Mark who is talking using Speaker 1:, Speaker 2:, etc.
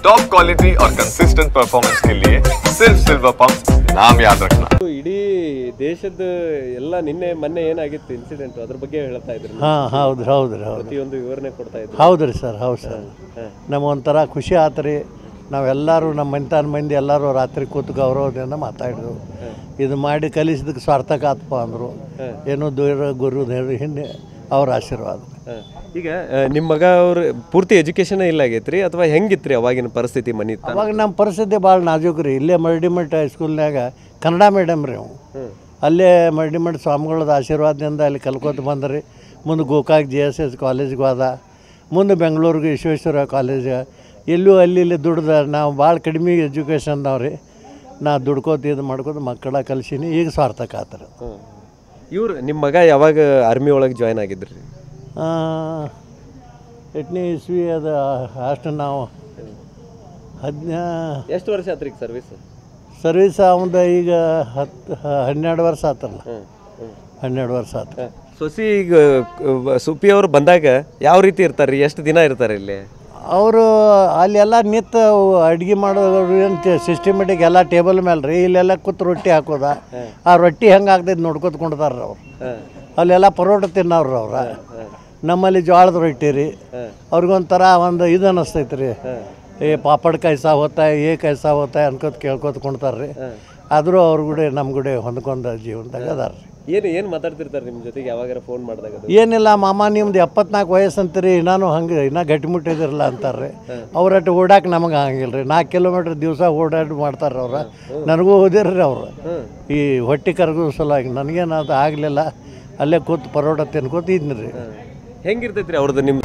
Speaker 1: Top quality और consistent performance के लिए सिर्फ सिल्वर पंप नाम याद रखना।
Speaker 2: ಇಡೀ ದೇಶದ ಎಲ್ಲ ನಿನ್ನೆ ಮೊನ್ನೆ ಏನಾಗಿತ್ತು ಇನ್ಸಿಡೆಂಟ್ ಅದ್ರ ಬಗ್ಗೆ ಹೇಳ್ತಾ ಇದ್ರು.
Speaker 3: ಹೌದ್ರಿ
Speaker 2: ಪ್ರತಿಯೊಂದು ವಿವರಣೆ ಕೊಡ್ತಾ ಇದ್ರು.
Speaker 3: ಹೌದ್ರಿ ಸರ್. ಹೌದು ಸರ್. ನಮಗೊಂಥರ ಖುಷಿ ಆತು ರೀ. ನಾವೆಲ್ಲರೂ ನಮ್ಮ ಮನೆತನ ಮಂದಿ ಎಲ್ಲರೂ ರಾತ್ರಿ ಕೂತು ಗೌರವದಿಂದ ಮಾತಾಡಿದ್ರು. ಇದು ಮಾಡಿ ಕಲಿಸಿದಕ್ಕೆ ಸಾರ್ಥಕ ಆತಪ್ಪ ಅಂದರು. ಏನೋ ದೂರ ಗುರು ಹಿಂದೆ ಅವ್ರ ಆಶೀರ್ವಾದ.
Speaker 2: ಈಗ ನಿಮ್ಮ ಮಗ ಅವ್ರ ಪೂರ್ತಿ ಎಜುಕೇಶನ್ ಇಲ್ಲ ಆಗೈತ್ರಿ ಅಥವಾ ಹೆಂಗಿತ್ರಿ ಅವಾಗಿನ ಪರಿಸ್ಥಿತಿ ಮನೆ?
Speaker 3: ಅವಾಗ ನಮ್ಮ ಪರಿಸ್ಥಿತಿ ಭಾಳ ನಾಜೂಕು ರೀ. ಇಲ್ಲೇ ಮಲ್ಡಿಮಠ ಹೈಸ್ಕೂಲ್ನಾಗ ಕನ್ನಡ ಮೀಡಿಯಮ್ ರೀ ಅವು. ಅಲ್ಲೇ ಮಲ್ಡಿಮಠ ಸ್ವಾಮಿಗಳದ ಆಶೀರ್ವಾದದಿಂದ ಅಲ್ಲಿ ಕಲ್ಕೋತ ಬಂದ್ರಿ. ಮುಂದೆ ಗೋಕಾಕ್ JSS ಕಾಲೇಜ್ಗೆ ಹೋದ. ಮುಂದೆ ಬೆಂಗಳೂರಿಗೆ ವಿಶ್ವೇಶ್ವರ ಕಾಲೇಜ್. ಎಲ್ಲೂ ಅಲ್ಲಿ ಇಲ್ಲಿ ದುಡ್ದು ನಾವು ಭಾಳ ಕಡಿಮೆ ಎಜುಕೇಷನ್ದವ್ರು ರೀ. ನಾ ದುಡ್ಕೋತ ಇದು ಮಾಡ್ಕೋತ ಮಕ್ಕಳ ಕಲ್ಸೀನಿ. ಈಗ ಸಾರ್ಥಕ ಆತರ.
Speaker 2: ಇವ್ರು ನಿಮ್ಮ ಮಗ ಯಾವಾಗ ಆರ್ಮಿ ಒಳಗೆ ಜಾಯ್ನ್ ಆಗಿದ್ರಿ?
Speaker 3: 8ನೇ ಇಸ್ವಿ ಅದು ಅಷ್ಟು ನಾವು
Speaker 2: ಎಷ್ಟು ವರ್ಷ ಆತ್ರಿ
Speaker 3: ಸರ್ವೀಸ್ ಅವಂದು ಈಗ 12 ವರ್ಷ ಆತಲ್ಲ. 12 ವರ್ಷ ಆತ.
Speaker 2: ಸೊಸಿ ಈಗ ಸುಪ್ಪಿ ಅವರು ಬಂದಾಗ ಯಾವ ರೀತಿ ಇರ್ತಾರೆ ರೀ? ಎಷ್ಟು ದಿನ ಇರ್ತಾರೆ ಇಲ್ಲಿ?
Speaker 3: ಅವರು ಅಲ್ಲೆಲ್ಲ ನಿಂತು ಅಡುಗೆ ಮಾಡೋರು ಏನು ಸಿಸ್ಟಮೆಟಿಕ್ ಎಲ್ಲ ಟೇಬಲ್ ಮೇಲೆ ರೀ. ಇಲ್ಲೆಲ್ಲ ಕೂತು ರೊಟ್ಟಿ ಹಾಕೋದ. ಆ ರೊಟ್ಟಿ ಹೆಂಗೆ ಆಗ್ತೈತೆ ನೋಡ್ಕೊತ ಕುಣ್ತಾರ್ರಿ ಅವ್ರು. ಅಲ್ಲೆಲ್ಲ ಪರೋಟ ತಿನ್ನೋರು ಅವ್ರ. ನಮ್ಮಲ್ಲಿ ಜೋಳದ ರೊಟ್ಟಿ ರೀ. ಅವ್ರಿಗೊಂಥರ ಒಂದು ಇದು ಅನ್ನಿಸ್ತೈತೆ ರೀ. ಪಾಪಡ್ ಕೈಸಾ ಹೋತಾಯ ಕೈಸಾ ಹೋತಾಯ ಅನ್ಕೋತ ಕೇಳ್ಕೊತ ಕುಣ್ತಾರೆ ರೀ. ಆದರೂ ಅವ್ರ ಕೂಡ ನಮ್ಮ ಕೂಡ ಹೊಂದ್ಕೊಂಡ ಜೀವನದಾಗ ಅದಾರ ರೀ.
Speaker 2: ಏನು ಮಾತಾಡ್ತಿರ್ತಾರೆ ನಿಮ್ಮ ಜೊತೆಗೆ ಯಾವಾಗಾರ ಫೋನ್ ಮಾಡಿದಾಗ?
Speaker 3: ಏನಿಲ್ಲ ಮಾಮ ನಿಮ್ದು 74 ವಯಸ್ಸು ಅಂತೀರಿ, ನಾನು ಹಂಗೆ ಇನ್ನೂ ಗಟ್ಟಿಮುಟ್ಟಿದಿರಲ್ಲ ಅಂತಾರೆ ರೀ. ಅವ್ರಟ್ಟು ಓಡಾಕೆ ನಮಗೆ ಹಂಗಿಲ್ಲ ರೀ. 4 ಕಿಲೋಮೀಟ್ರ್ ದಿವಸ ಓಡಾಡಿ ಮಾಡ್ತಾರೆ ಅವ್ರು. ನನಗೂ ಓದಿರ್ರಿ ಅವರು ಈ ಹೊಟ್ಟೆ ಕರಗೋ ಸಲುವಾಗಿ. ನನಗೇನು ಅದು ಆಗಲಿಲ್ಲ. ಅಲ್ಲೇ ಕೂತು ಪರೋಟ ತಿನ್ಕೋತ ಇದ್ನಿ ರೀ.
Speaker 2: ಹೆಂಗಿರ್ತೈತೆ ರೀ ಅವ್ರದ್ದು ನಿಮ್ಮ?